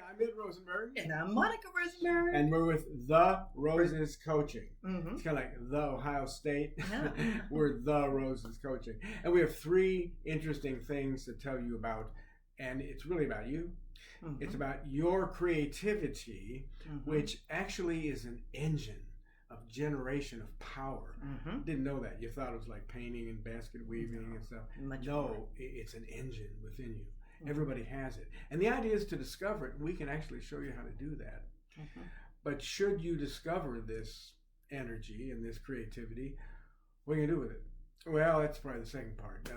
I'm Ed Rosenberg. And I'm Monica Rosenberg. And we're with The Roses Coaching. Mm-hmm. It's kind of like The Ohio State. Yeah. We're The Roses Coaching. And we have 3 interesting things to tell you about. And it's really about you. Mm-hmm. It's about your creativity, mm-hmm. which actually is an engine of generation of power. Mm-hmm. Didn't know that. You thought it was like painting and basket weaving and stuff. It's an engine within you. Mm-hmm. Everybody has it. And the idea is to discover it. We can actually show you how to do that. Mm-hmm. But should you discover this energy and this creativity, what are you going to do with it? Well, that's probably the second part.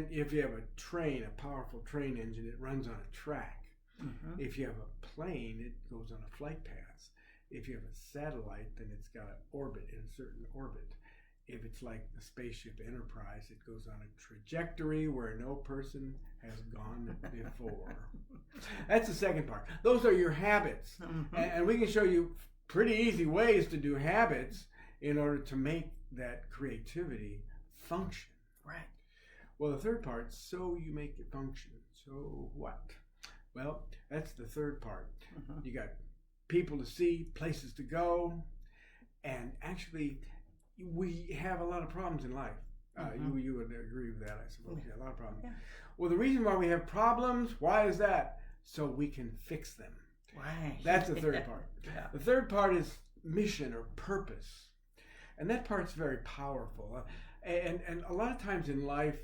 If you have a powerful train engine, it runs on a track. Mm-hmm. If you have a plane, it goes on a flight path. If you have a satellite, then it's got an orbit in a certain orbit. If it's like the spaceship Enterprise, it goes on a trajectory where no person has gone before. That's the second part. Those are your habits. Mm-hmm. And we can show you pretty easy ways to do habits in order to make that creativity function. Right. Well, the third part, so you make it function. So what? Well, that's the third part. Mm-hmm. You got people to see, places to go, and actually we have a lot of problems in life. Mm-hmm. You would agree with that, I suppose. Yeah, a lot of problems. Yeah. Well, the reason why we have problems, why is that? So we can fix them. Right. That's the third part. Yeah. The third part is mission or purpose. And that part's very powerful. And a lot of times in life,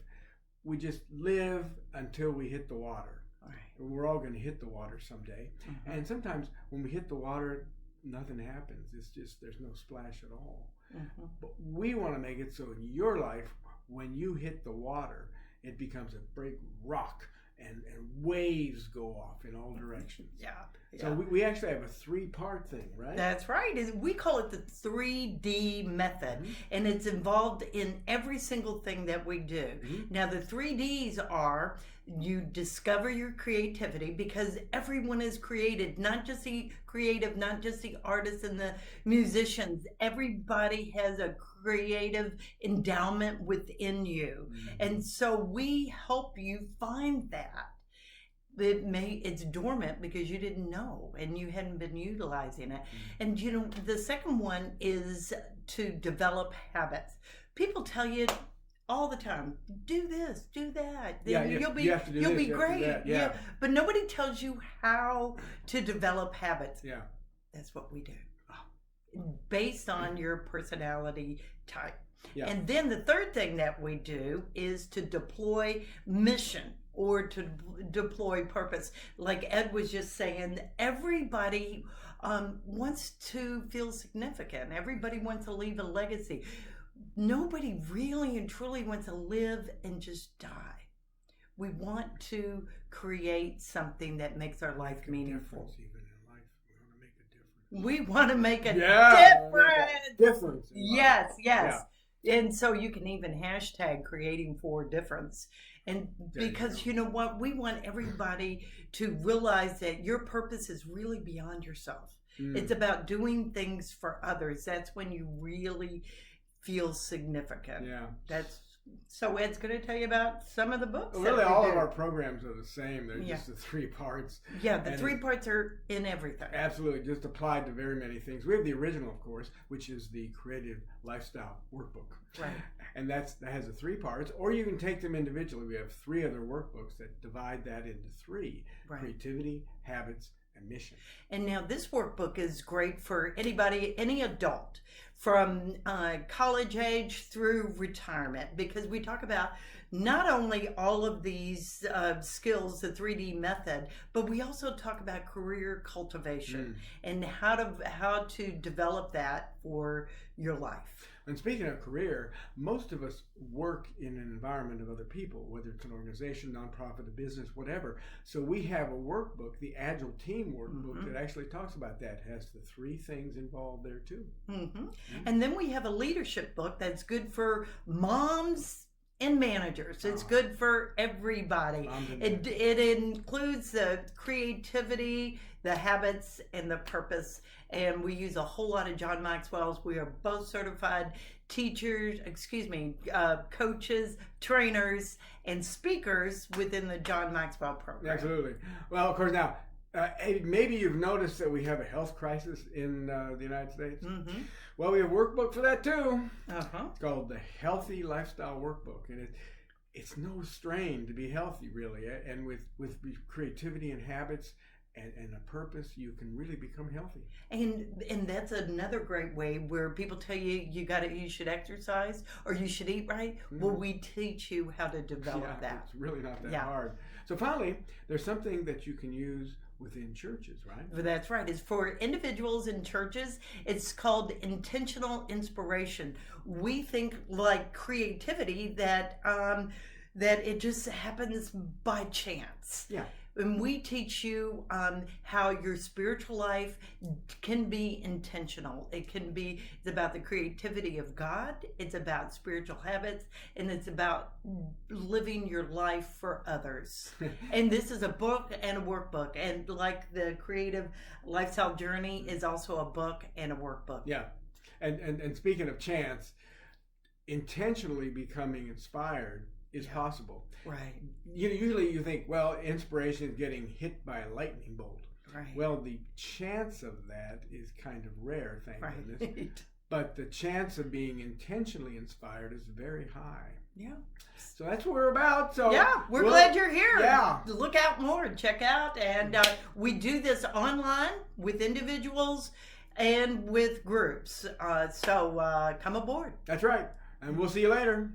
we just live until we hit the water. Right. We're all going to hit the water someday. Mm-hmm. And sometimes when we hit the water, nothing happens. It's just, there's no splash at all. Mm-hmm. But we want to make it so in your life, when you hit the water, it becomes a big rock and waves go off in all directions. Yeah. So we actually have a 3-part thing, right? That's right. We call it the 3D method, mm-hmm. and it's involved in every single thing that we do. Mm-hmm. Now, the 3 Ds are you discover your creativity, because everyone is created, not just the creative, not just the artists and the musicians. Everybody has a creative endowment within you. Mm-hmm. And so we help you find that. It's dormant because you didn't know and you hadn't been utilizing it. Mm-hmm. And the second one is to develop habits. People tell you all the time, do this, do that. You'll be great. Yeah. But nobody tells you how to develop habits. Yeah. That's what we do. Based on your personality type. Yeah. And then the third thing that we do is to deploy mission or to deploy purpose. Like Ed was just saying, everybody wants to feel significant. Everybody wants to leave a legacy. Nobody really and truly wants to live and just die. We want to create something that makes our life meaningful. Even in life, we want to make a difference. We want to make a difference. Yes. Yeah. And so you can even hashtag creating for difference. And because you know what, we want everybody to realize that your purpose is really beyond yourself. Mm. It's about doing things for others. That's when you really feel significant. Yeah. So Ed's going to tell you about some of the books. Well, really, all of our programs are the same. They're just the 3 parts. Yeah, the 3 parts are in everything. Absolutely, just applied to very many things. We have the original, of course, which is the Creative Lifestyle Workbook. Right. And that has the 3 parts, or you can take them individually. We have 3 other workbooks that divide that into 3. Right. Creativity, habits, and mission. And now this workbook is great for anybody, any adult, from college age through retirement, because we talk about not only all of these skills, the 3D method, but we also talk about career cultivation and how to develop that for your life. And speaking of career, most of us work in an environment of other people, whether it's an organization, nonprofit, a business, whatever. So we have a workbook, the Agile Team Workbook, that actually talks about that. It has the 3 things involved there too. Mm-hmm. Mm-hmm. And then we have a leadership book that's good for moms and managers. It's good for everybody. It includes the creativity, the habits, and the purpose. And we use a whole lot of John Maxwell's. We are both certified coaches, trainers, and speakers within the John Maxwell program. Absolutely. Well, of course, now, Maybe you've noticed that we have a health crisis in the United States. Mm-hmm. Well, we have a workbook for that too. Uh-huh. It's called the Healthy Lifestyle Workbook, and it's no strain to be healthy, really. And with creativity and habits and a purpose, you can really become healthy. And that's another great way where people tell you you should exercise or you should eat right. Mm-hmm. Well, we teach you how to develop that. It's really not that hard. So finally, there's something that you can use within churches, right? That's right. It's for individuals in churches. It's called intentional inspiration. We think like creativity that it just happens by chance. Yeah. And we teach you how your spiritual life can be intentional. It's about the creativity of God. It's about spiritual habits, and it's about living your life for others. And this is a book and a workbook. And like the Creative Lifestyle Journey is also a book and a workbook. Yeah. And speaking of chance, intentionally becoming inspired is possible. Right. Usually you think, well, inspiration is getting hit by a lightning bolt. Right. Well, the chance of that is kind of rare, thank goodness. But the chance of being intentionally inspired is very high. Yeah. So that's what we're about. So yeah, we're glad you're here. Yeah. Look out more and check out. And we do this online with individuals and with groups. So come aboard. That's right. And we'll see you later.